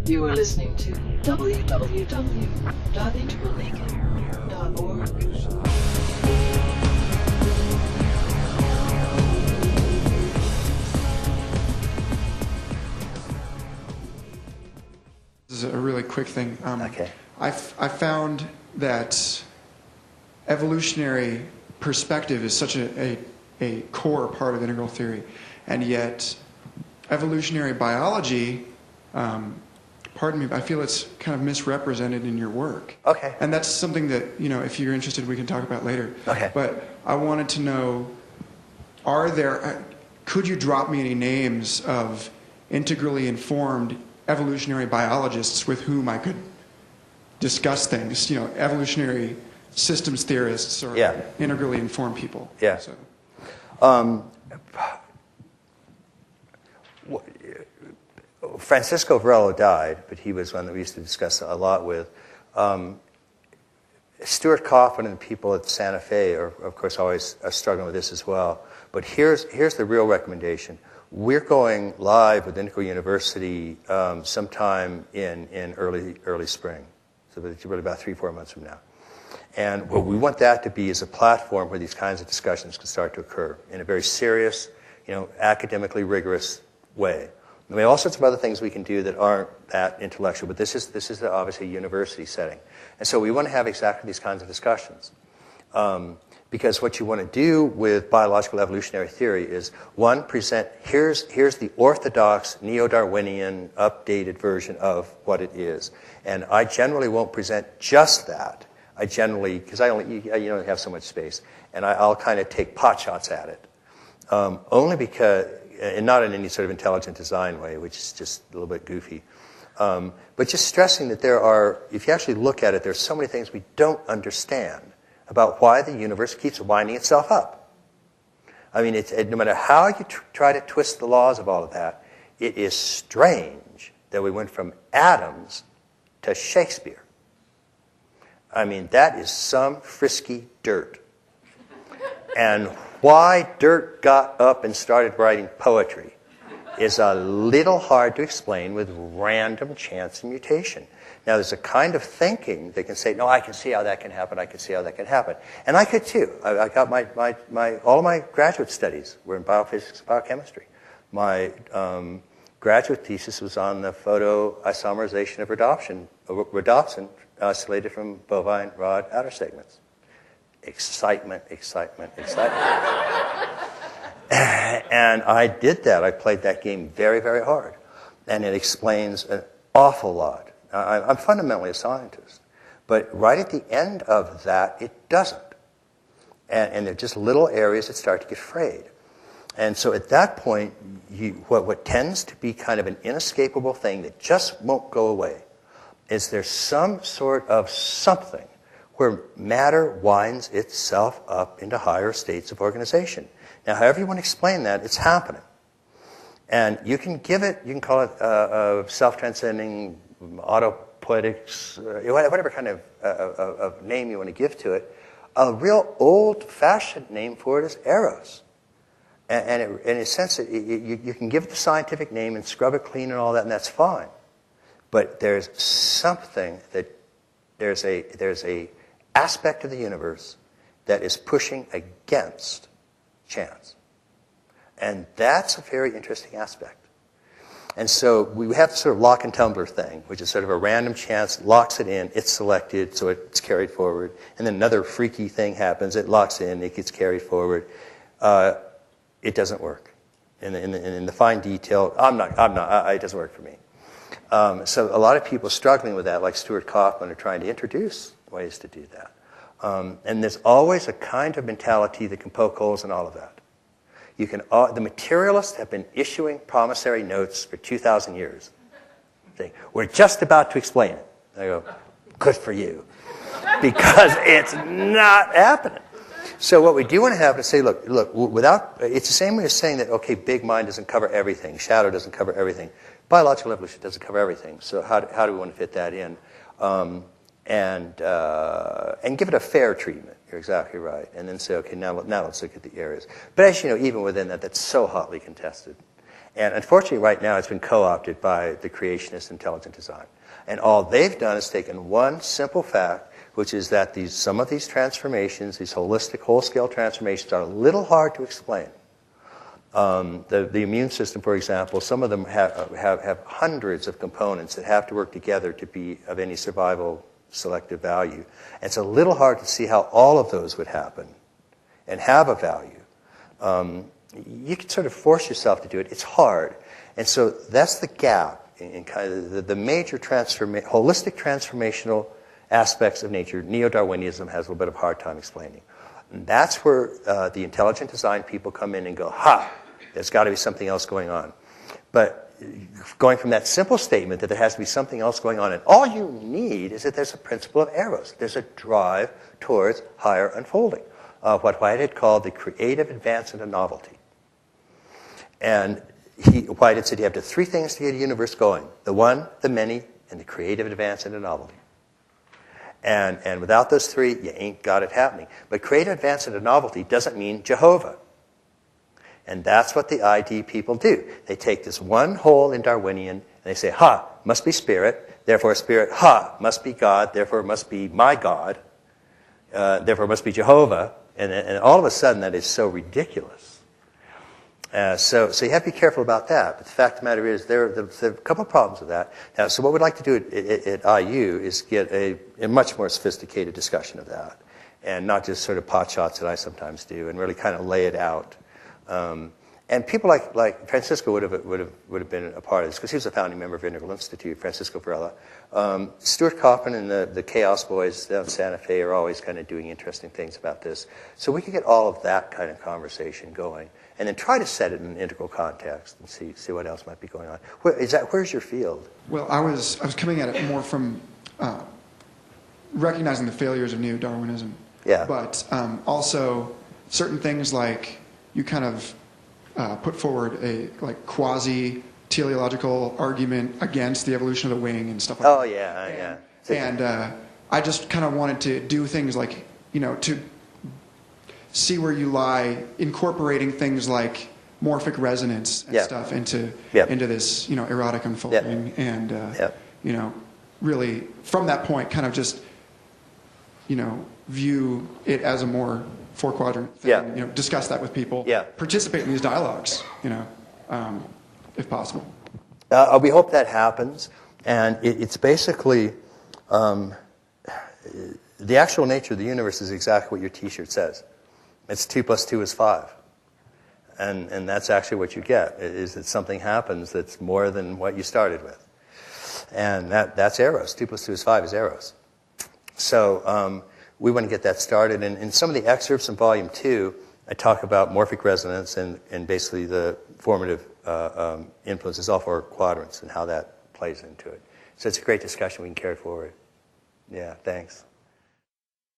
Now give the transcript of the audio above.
You are listening to www.integralnaked.org. This is a really quick thing. Okay. I found that evolutionary perspective is such a core part of integral theory, and yet evolutionary biology, pardon me, I feel it's kind of misrepresented in your work. Okay. And that's something that, if you're interested, we can talk about later. Okay. But I wanted to know, could you drop me any names of integrally informed evolutionary biologists with whom I could discuss things, evolutionary systems theorists or integrally informed people? Yeah. So. Francisco Varela died, but he was one that we used to discuss a lot with. Stuart Kaufman and the people at Santa Fe are, of course, always struggling with this as well. But here's the real recommendation. We're going live with Integral University sometime in early spring, so it's really about 3-4 months from now. And what we want that to be is a platform where these kinds of discussions can start to occur in a very serious, academically rigorous way. And we have all sorts of other things we can do that aren't that intellectual, but this is obviously a university setting. And so we want to have exactly these kinds of discussions. Because what you want to do with biological evolutionary theory is, one, present, here's the orthodox neo-Darwinian updated version of what it is. And I generally won't present just that. I generally, because you only have so much space, and I'll kind of take pot shots at it. Only because, and not in any sort of intelligent design way, which is just a little bit goofy. But just stressing that there are, if you actually look at it, there's so many things we don't understand about why the universe keeps winding itself up. I mean, no matter how you try to twist the laws of all of that, it is strange that we went from atoms to Shakespeare. I mean, that is some frisky dirt. And why dirt got up and started writing poetry is a little hard to explain with random chance and mutation. Now, there's a kind of thinking that can say, no, I can see how that can happen, I can see how that can happen. And I could too. I got all of my graduate studies were in biophysics and biochemistry. My graduate thesis was on the photoisomerization of rhodopsin isolated from bovine rod outer segments. Excitement, excitement, excitement. And I did that. I played that game very, very hard. And it explains an awful lot. I'm fundamentally a scientist. But right at the end of that, it doesn't. And they're just little areas that start to get frayed. And so at that point, what tends to be kind of an inescapable thing that just won't go away is there's some sort of something where matter winds itself up into higher states of organization. Now, however you want to explain that, it's happening. And you can call it a self-transcending autopoetics, whatever kind of name you want to give to it. A real old-fashioned name for it is eros. And in a sense, you can give it the scientific name and scrub it clean and all that, and that's fine. But there's something that there's a aspect of the universe that is pushing against chance. And that's a very interesting aspect. And so we have this sort of lock and tumbler thing, which is sort of a random chance, locks it in, it's selected, so it's carried forward. And then another freaky thing happens, it locks in, it gets carried forward. It doesn't work. In the fine detail, it doesn't work for me. So a lot of people struggling with that, like Stuart Kaufman, are trying to introduce ways to do that. And there's always a kind of mentality that can poke holes in all of that. The materialists have been issuing promissory notes for 2,000 years. Saying, we're just about to explain it. I go, good for you. Because it's not happening. So what we do want to have is say, look, it's the same way as saying that, okay, big mind doesn't cover everything, shadow doesn't cover everything. Biological evolution doesn't cover everything. So how do we want to fit that in? And give it a fair treatment. You're exactly right. And then say, okay, now let's look at the areas. But as you know, even within that, that's so hotly contested. And unfortunately, right now, it's been co-opted by the creationist intelligent design. And all they've done is taken one simple fact, which is that some of these transformations, these holistic, whole-scale transformations, are a little hard to explain. The immune system, for example, some of them have hundreds of components that have to work together to be of any survival selective value. And it's a little hard to see how all of those would happen and have a value. You can sort of force yourself to do it. It's hard. And so that's the gap in kind of the major holistic transformational aspects of nature. Neo-Darwinism has a little bit of a hard time explaining. And that's where the intelligent design people come in and go, ha, there's got to be something else going on. But going from that simple statement that there has to be something else going on, and all you need is that there's a principle of eros. There's a drive towards higher unfolding, what White had called the creative advancement of novelty. And White had said you have to three things to get a universe going: the one, the many, and the creative advancement of novelty. And without those three, you ain't got it happening. But creative advancement of novelty doesn't mean Jehovah. And that's what the ID people do. They take this one whole in Darwinian, and they say, ha, must be spirit, therefore spirit, ha, must be God, therefore must be my God, therefore must be Jehovah. And all of a sudden, that is so ridiculous. So you have to be careful about that. But the fact of the matter is, there are a couple of problems with that. Now, so what we'd like to do at IU is get a much more sophisticated discussion of that, and not just sort of pot shots that I sometimes do, and really kind of lay it out. And people like Francisco would have been a part of this, because he was a founding member of Integral Institute, Francisco Varela. Stuart Kaufman and the Chaos Boys down in Santa Fe are always kind of doing interesting things about this. So we could get all of that kind of conversation going, and then try to set it in an integral context and see what else might be going on. Where's your field? Well, I was coming at it more from recognizing the failures of neo-Darwinism. Yeah. But also certain things like you kind of put forward a like quasi-teleological argument against the evolution of the wing and stuff like that. Oh, yeah. And I just kind of wanted to do things like, to see where you lie, incorporating things like morphic resonance and stuff into this, erotic unfolding. And, really, from that point, kind of just, view it as a more four-quadrant thing. Discuss that with people. Participate in these dialogues, if possible. We hope that happens. And it's basically the actual nature of the universe is exactly what your T-shirt says. It's 2 + 2 is 5. And that's actually what you get, is that something happens that's more than what you started with. And that's eros. 2 + 2 is 5 is eros. So we want to get that started. And in some of the excerpts in Volume 2, I talk about morphic resonance and basically the formative influences, all 4 quadrants, and how that plays into it. So it's a great discussion we can carry forward. Yeah, thanks.